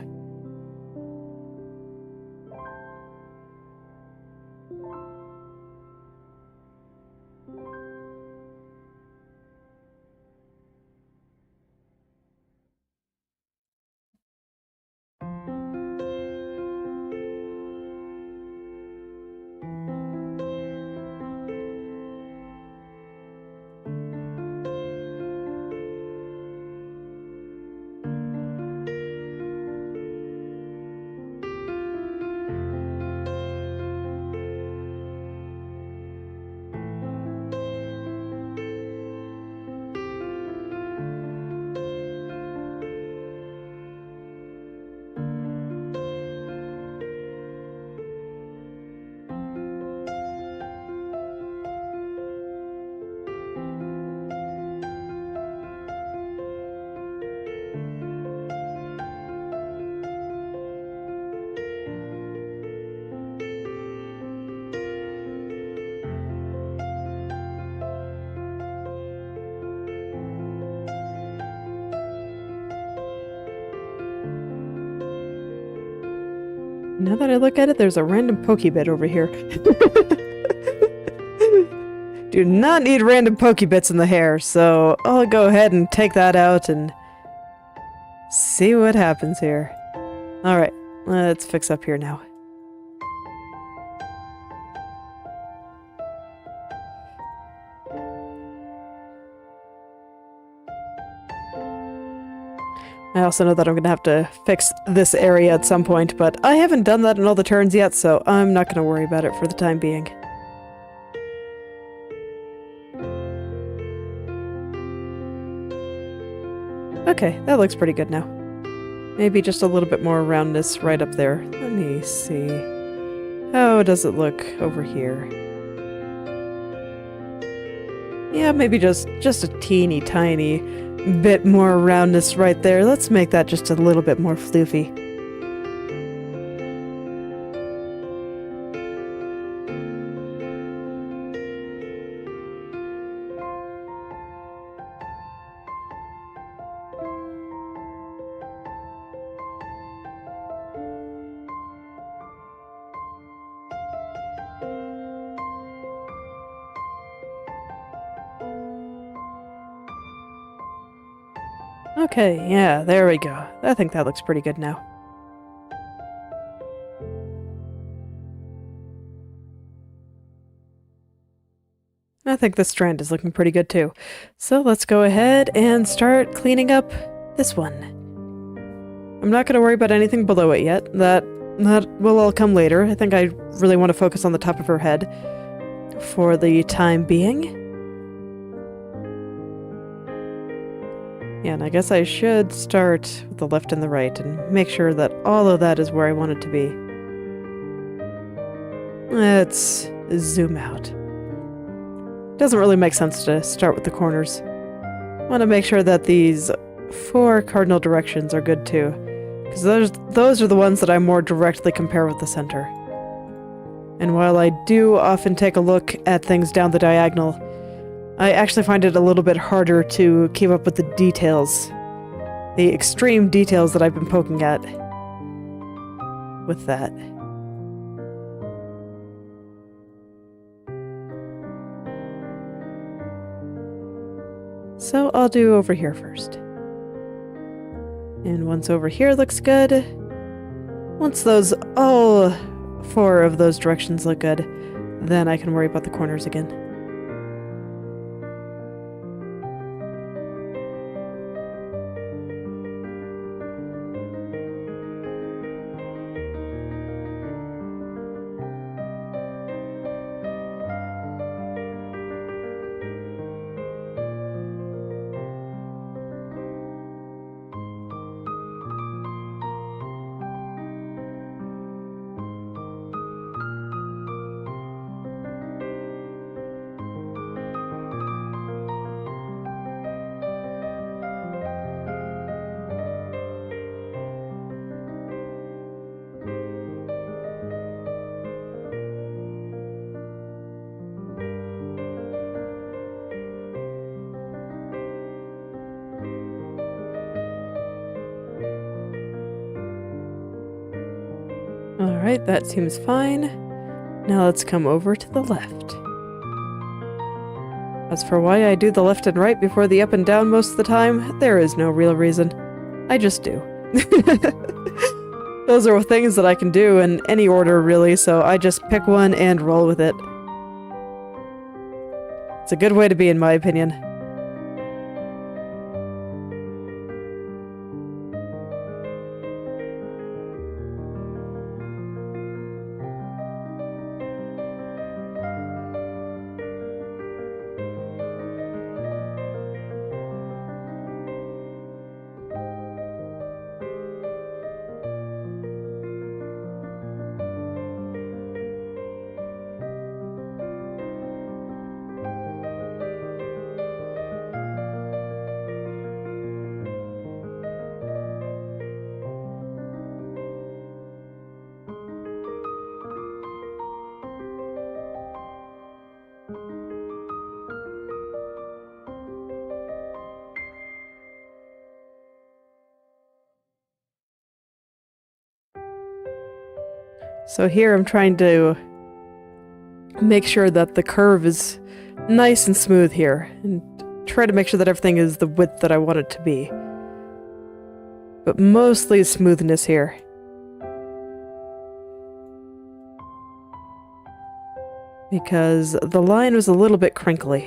Now that I look at it, there's a random pokebit over here. Do not need random pokebits in the hair, so I'll go ahead and take that out and see what happens here. Alright, let's fix up here now. I also know that I'm going to have to fix this area at some point, but I haven't done that in all the turns yet, so I'm not going to worry about it for the time being. Okay, that looks pretty good now. Maybe just a little bit more roundness right up there. Let me see. How does it look over here? Yeah, maybe just a teeny tiny bit more roundness right there. Let's make that just a little bit more floofy. Okay, yeah, there we go. I think that looks pretty good now. think this strand is looking pretty good too. So let's go ahead and start cleaning up this one. I'm not going to worry about anything below it yet. That will all come later. I think I really want to focus on the top of her head for the time being. Yeah, and I guess I should start with the left and the right and make sure that all of that is where I want it to be. Let's zoom out. Doesn't really make sense to start with the corners. Want to make sure that these 4 cardinal directions are good too, because those are the ones that I more directly compare with the center. And while I do often take a look at things down the diagonal, I actually find it a little bit harder to keep up with the details, the extreme details that I've been poking at with that. So I'll do over here first. And once over here looks good, once all 4 of those directions look good, then I can worry about the corners again. Alright, that seems fine. Now let's come over to the left. As for why I do the left and right before the up and down most of the time, there is no real reason. I just do. Those are things that I can do in any order, really, so I just pick one and roll with it. It's a good way to be, in my opinion. So here I'm trying to make sure that the curve is nice and smooth here, and try to make sure that everything is the width that I want it to be. But mostly smoothness here. Because the line was a little bit crinkly.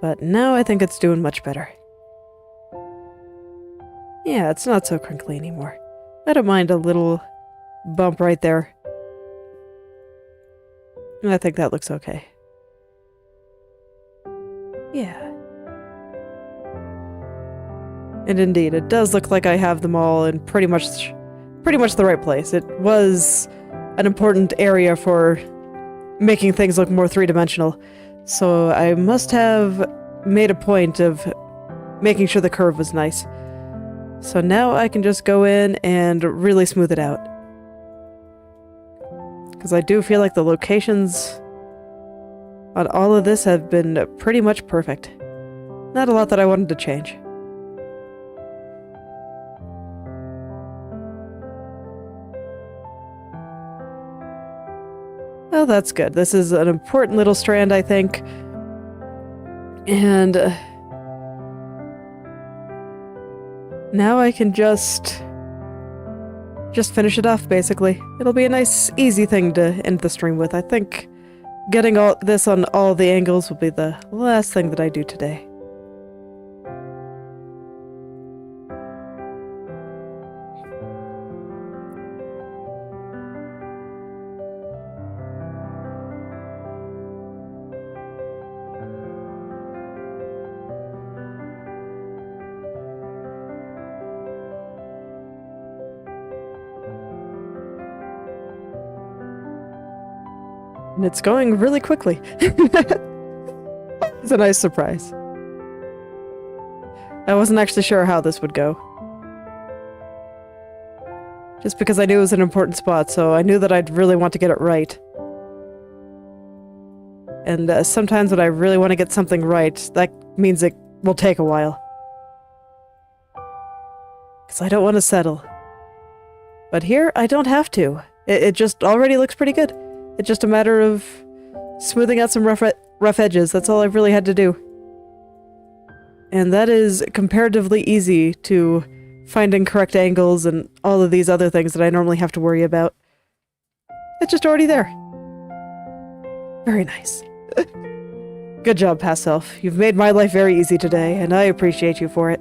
But now I think it's doing much better. Yeah, it's not so crinkly anymore. I don't mind a little bump right there. I think that looks okay. Yeah. And indeed, it does look like I have them all in pretty much the right place. It was an important area for making things look more three-dimensional. So I must have made a point of making sure the curve was nice. So now I can just go in and really smooth it out. Because I do feel like the locations on all of this have been pretty much perfect. Not a lot that I wanted to change. Well, that's good. This is an important little strand, I think. And now I can just finish it off, basically. It'll be a nice, easy thing to end the stream with. I think getting all this on all the angles will be the last thing that I do today. And it's going really quickly. It's a nice surprise. I wasn't actually sure how this would go. Just because I knew it was an important spot, so I knew that I'd really want to get it right. And sometimes when I really want to get something right, that means it will take a while. Because I don't want to settle. But here, I don't have to. It just already looks pretty good. It's just a matter of smoothing out some rough edges. That's all I've really had to do. And that is comparatively easy to finding correct angles and all of these other things that I normally have to worry about. It's just already there. Very nice. Good job, past self. You've made my life very easy today, and I appreciate you for it.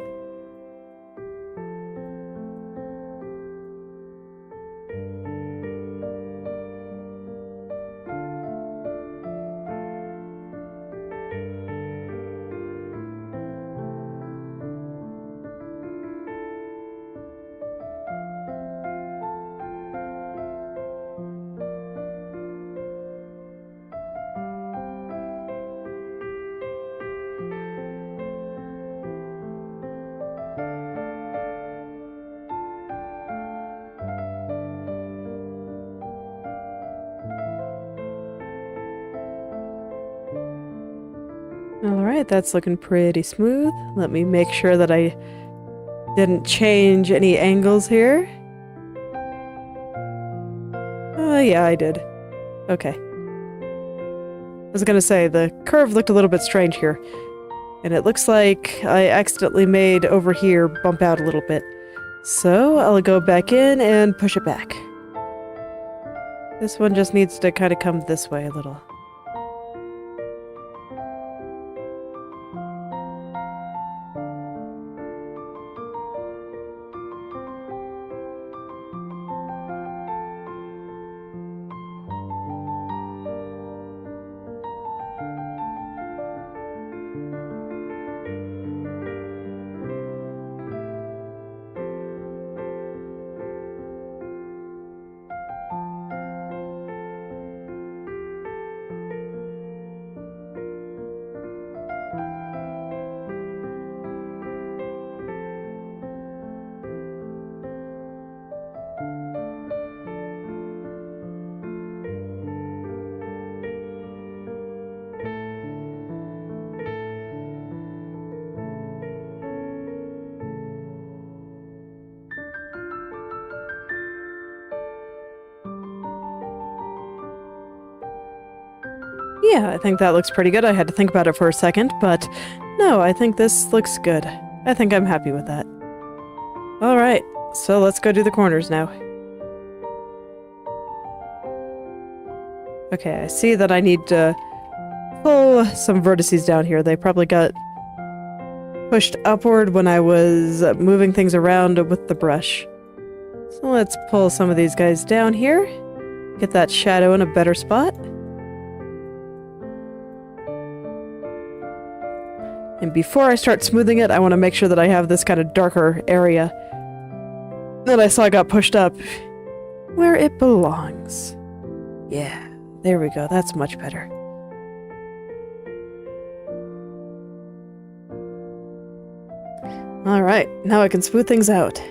Alright, that's looking pretty smooth. Let me make sure that I didn't change any angles here. Yeah, I did. Okay. I was gonna say, the curve looked a little bit strange here. And it looks like I accidentally made over here bump out a little bit. So, I'll go back in and push it back. This one just needs to kind of come this way a little. Yeah, I think that looks pretty good. I had to think about it for a second, but no, I think this looks good. I think I'm happy with that. Alright, so let's go do the corners now. Okay, I see that I need to pull some vertices down here. They probably got pushed upward when I was moving things around with the brush. So let's pull some of these guys down here. Get that shadow in a better spot. And before I start smoothing it, I want to make sure that I have this kind of darker area that I saw got pushed up where it belongs. Yeah, there we go. That's much better. Alright, now I can smooth things out.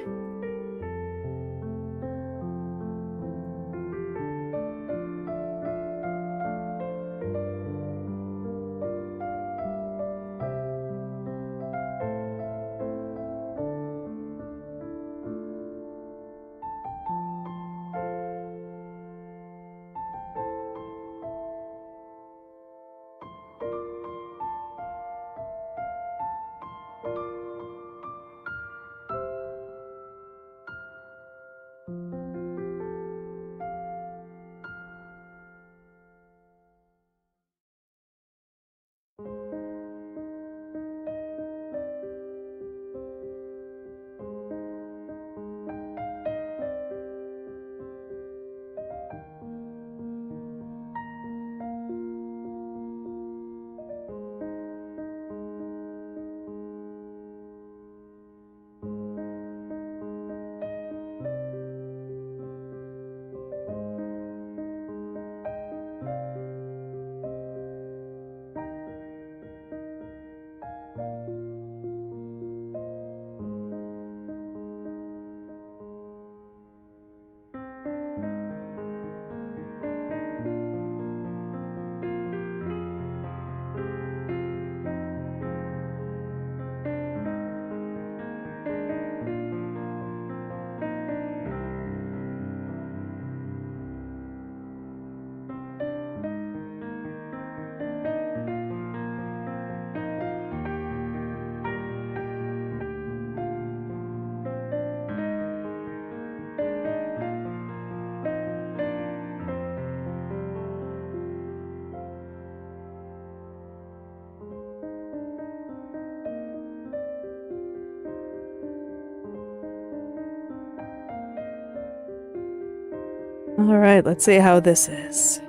Alright, let's see how this is.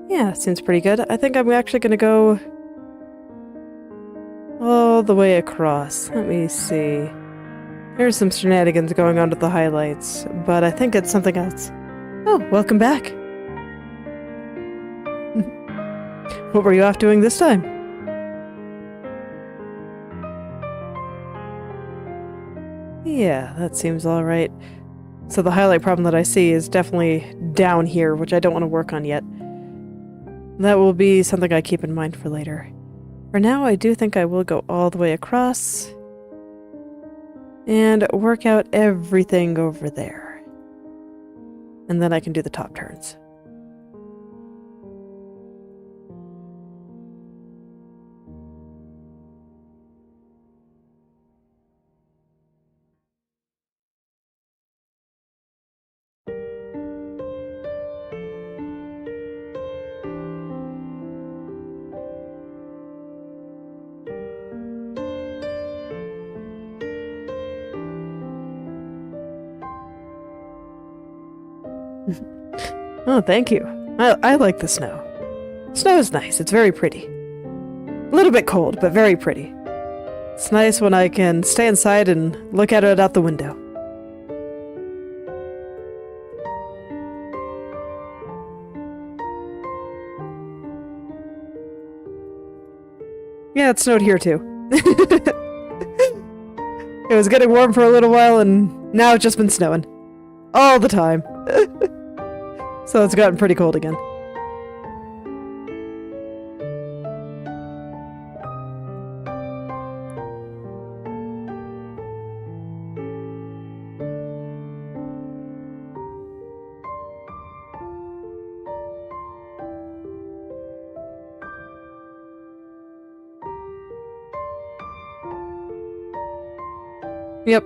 Yeah, seems pretty good. I think I'm actually gonna go all the way across. Let me see. There's some shenanigans going on with the highlights, but I think it's something else. Oh, welcome back. What were you off doing this time? Yeah, that seems alright. So the highlight problem that I see is definitely down here, which I don't want to work on yet. That will be something I keep in mind for later. For now, I do think I will go all the way across and work out everything over there. And then I can do the top turns. Oh, thank you. I like the snow. Snow is nice. It's very pretty. A little bit cold, but very pretty. It's nice when I can stay inside and look at it out the window. Yeah, it snowed here too. It was getting warm for a little while and now it's just been snowing. All the time. So it's gotten pretty cold again. Yep.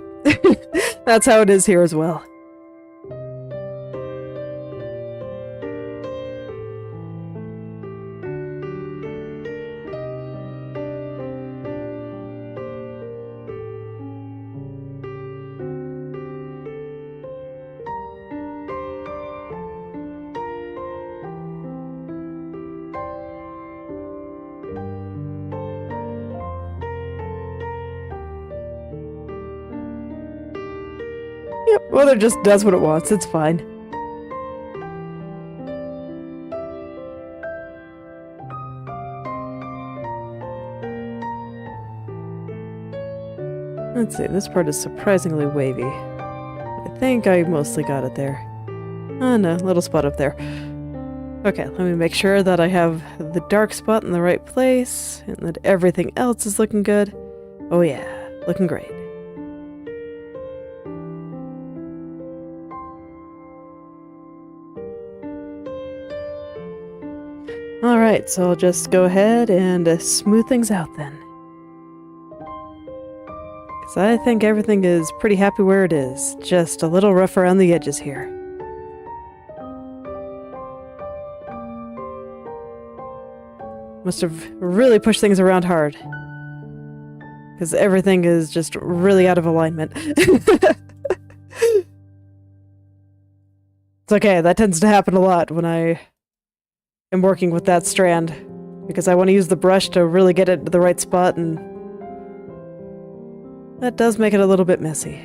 That's how it is here as well. Yep, weather just does what it wants. It's fine. Let's see, this part is surprisingly wavy. I think I mostly got it there. Oh no, little spot up there. Okay, let me make sure that I have the dark spot in the right place, and that everything else is looking good. Oh yeah, looking great. Alright, so I'll just go ahead and smooth things out then. Because I think everything is pretty happy where it is, just a little rough around the edges here. Must have really pushed things around hard. Because everything is just really out of alignment. It's okay, that tends to happen a lot when I am working with that strand. Because I want to use the brush to really get it to the right spot, and that does make it a little bit messy.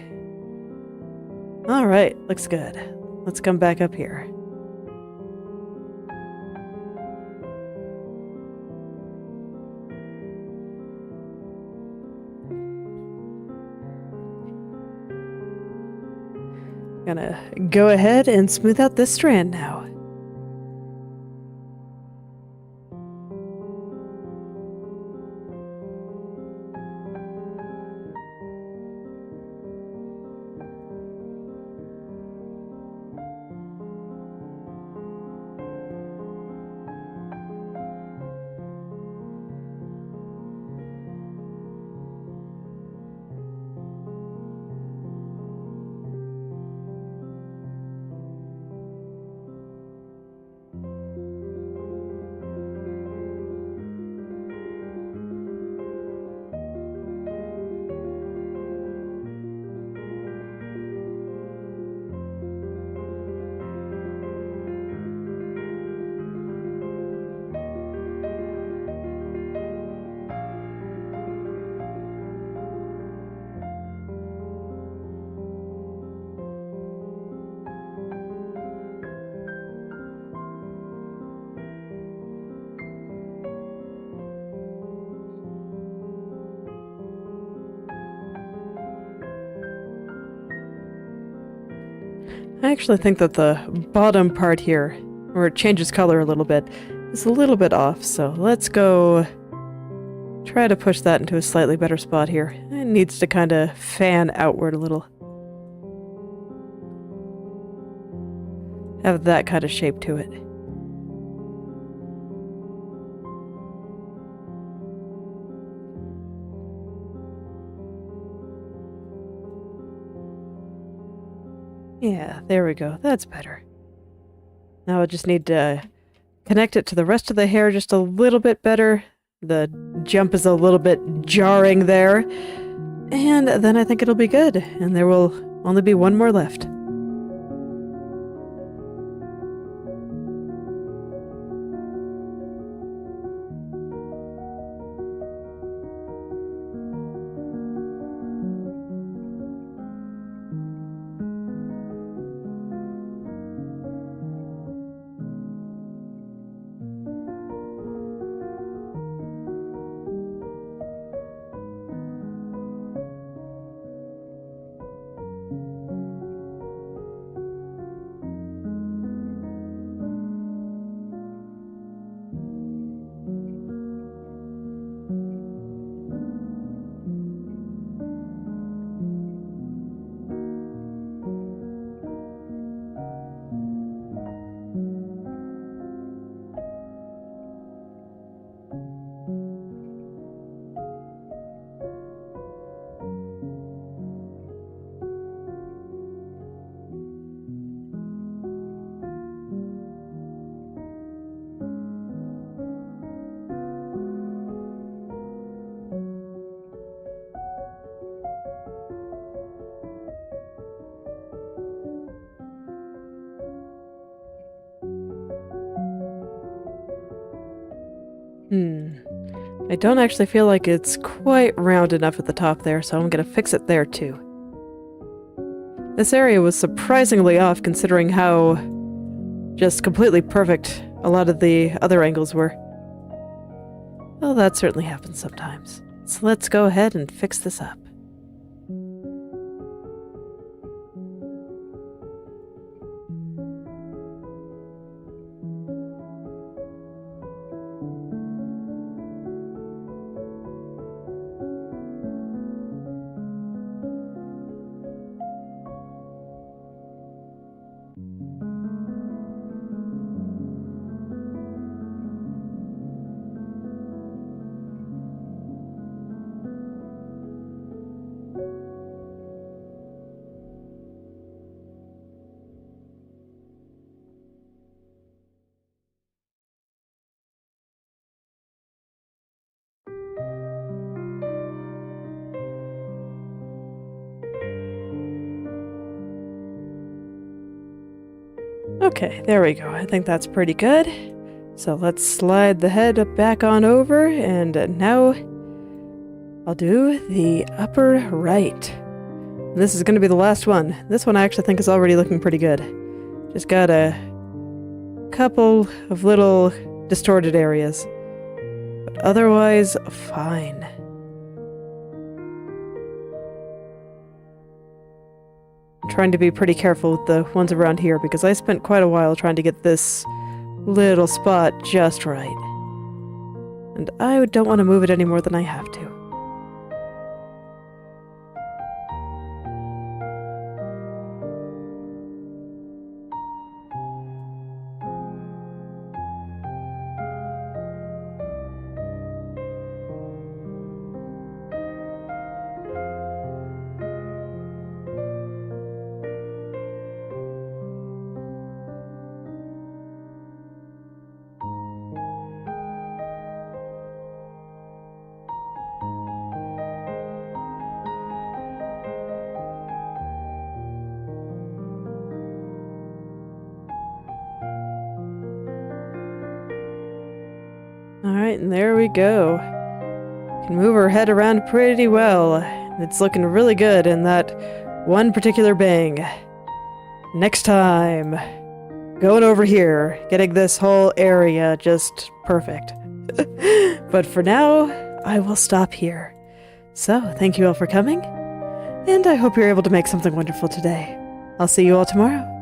Alright, looks good. Let's come back up here. Gonna go ahead and smooth out this strand now. I actually think that the bottom part here, where it changes color a little bit, is a little bit off, so let's go try to push that into a slightly better spot here. It needs to kind of fan outward a little. Have that kind of shape to it. Yeah, there we go. That's better. Now I just need to connect it to the rest of the hair just a little bit better. The jump is a little bit jarring there. And then I think it'll be good. And there will only be one more left. I don't actually feel like it's quite round enough at the top there, so I'm gonna fix it there too. This area was surprisingly off considering how just completely perfect a lot of the other angles were. Well, that certainly happens sometimes. So let's go ahead and fix this up. Okay, there we go. I think that's pretty good. So let's slide the head back on over, and now I'll do the upper right. This is going to be the last one. This one I actually think is already looking pretty good. Just got a couple of little distorted areas, but otherwise fine. I'm trying to be pretty careful with the ones around here because I spent quite a while trying to get this little spot just right. And I don't want to move it any more than I have to. Alright, and there we go. Can move her head around pretty well. It's looking really good in that one particular bang. Next time, going over here, getting this whole area just perfect. But for now, I will stop here. So, thank you all for coming, and I hope you're able to make something wonderful today. I'll see you all tomorrow.